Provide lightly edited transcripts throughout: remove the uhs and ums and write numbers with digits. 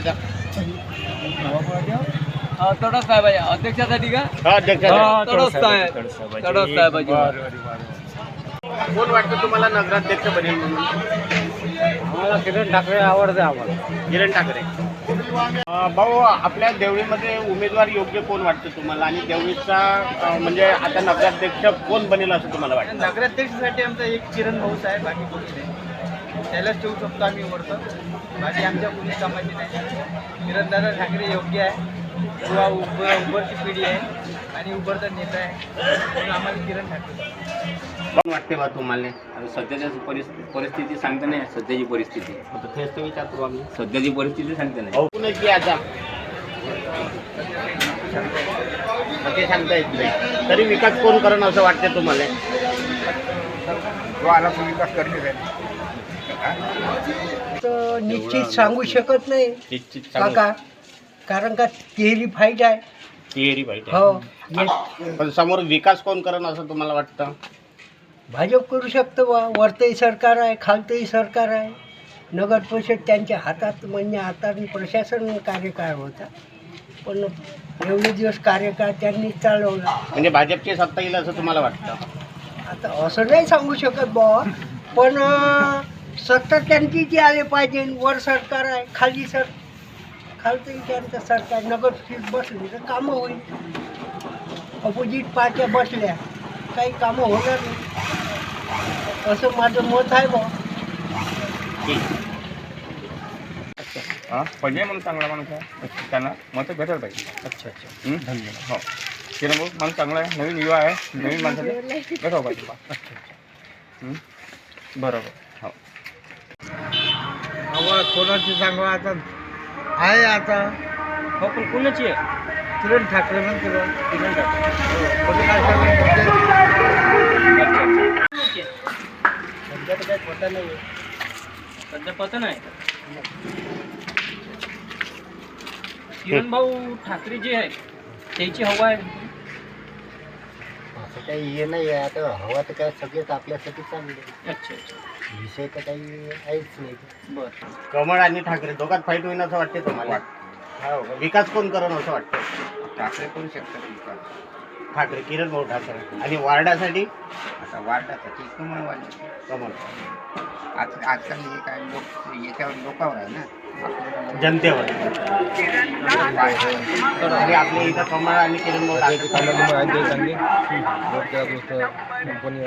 तालुक्याचा? तडस साहेब अध्यक्षासाठी का? तडस साहेबाची. कोण वाटतं तुम्हाला नगराध्यक्ष बनेल म्हणून? आम्हाला किरण ठाकरे आवडते. आम्हाला किरण ठाकरे. भाऊ, आपल्या देवळीमध्ये उमेदवार योग्य कोण वाटतं तुम्हाला, आणि देवळीचा म्हणजे आता नगराध्यक्ष कोण बनेल असं तुम्हाला वाटतं? नगराध्यक्षासाठी आमचा एक किरण भाऊच आहे, बाकी कोणी नाही. त्यालाच ठेवू शकतो आम्ही वरतं, बाकी आमच्या कोणी कामाची नाही. किरणदादा ठाकरे योग्य आहे, किंवा उभरची पिढी आहे आणि उभरचा नेता आहे, म्हणून आम्हाला किरण ठाकरे. कोण वाटते बा तुम्हाला? आता सध्याची परिस्थिती सांगता नाही. सध्याची परिस्थिती तेच तर विचारतो आम्ही. सध्याची परिस्थिती सांगता नाही. भाऊ कोणाची आता ते सांगता येत नाही, तरी विकास कोण करण असं वाटतं तुम्हाला? विकास करणे तर निश्चित सांगू शकत नाही निश्चित काका, कारण का तिहेरी फाईट आहे. तिहेरी वाईट हो, पण समोर विकास कोण करण असं तुम्हाला वाटतं? भाजप करू शकतं बा. वरतही सरकार आहे, खालतही सरकार आहे. नगर परिषद त्यांच्या हातात, म्हणजे आता प्रशासन कार्यकाळ होता, पण एवढे दिवस कार्यकाळ त्यांनी चालवला. म्हणजे भाजपची सत्ता येईल असं तुम्हाला वाटतं? आता असं नाही सांगू शकत बा, पण सत्ता त्यांची जी आले पाहिजे. वर सरकार आहे, खालतही त्यांचं सरकार. नगर परिषद बसली तर कामं होईल. अपोजिट पार्ट्या बसल्या काही कामं होणार नाही, असं माझं मत आहे बा. पर्याय म्हणून चांगला माणूस आहे, त्यांना मतं भेटायला पाहिजे. अच्छा. हो, किरण भाऊ माणूस चांगला आहे, नवीन युवा आहे, नवीन माणसाला भेटावं पाहिजे बा. बरोबर. हो. आवाज कोणाची सांगा आता आहे आता. हो, पण कोणाची आहे? किरण ठाकरे म्हणते बा. किरण ठाकरे. सध्या तर काही पता नाही. सध्या पता नाही. किरण भाऊ ठाकरे जे आहे त्याची हवा आहे. असं काही हे नाही आहे. आता हवा तर काय सगळेच आपल्यासाठी चांगले, अच्छा. विषय तर काही आहेच नाही. बरं. कमळ आणि ठाकरे दोघात फाईट होईल असं वाटते तुम्हाला? हो. विकास कोण करण असं वाटतं? ठाकरे करू शकतात विकास. ठाकरे, किरण भाऊ ठाकरे. आणि वार्डासाठी? आता वाढण्यासाठी कमळ वाढले. कमळ. आजकाल हे काय लोक याच्यावर लोकांवर आहे ना, जनतेवर. आणि आपल्या इथं कमळ आणि किरण भाऊ ठाकरे. चांगली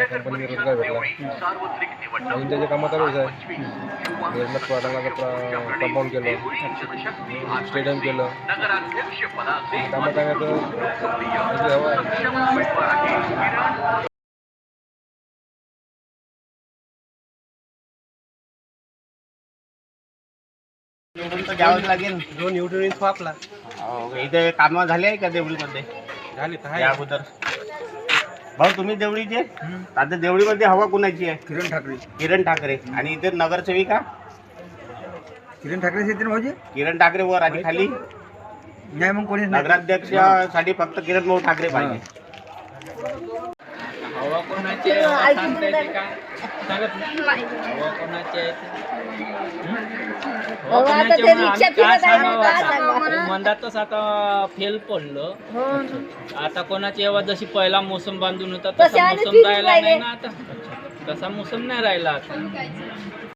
कंपनी रोजगार भेटला, नवीन त्याच्या कामात चालूच आहे. कंपाऊंड केलं, स्टेडियम केलं, कामं सांगायचं हवं आहे. निवडून तर द्यावंच लागेल. जो निवडून येईल तो आपला. इथे कामं झाले आहे का देवळीमध्ये? झाले तर या अगोदर. भाऊ, तुम्ही देवळीचे? आता देवळीमध्ये हवा कुणाची आहे? किरण ठाकरे. किरण ठाकरे. आणि इथे नगरसेविका? किरण ठाकरे येते ना भाऊजी. किरण ठाकरे वर, आणि खाली नाही मग कोणी नगराध्यक्षासाठी फक्त किरण भाऊ ठाकरे पाहिजे. हवा कोणाची आहे सांगता येते का? सांगत नाही. हवा कोणाची आहे मंदातच आता फेल पडलं. आता कोणाची हवा? जशी पहिला मोसम बांधून होता तसा मोसम राहिला नाही ना आता. तसा मोसम नाही राहिला आता.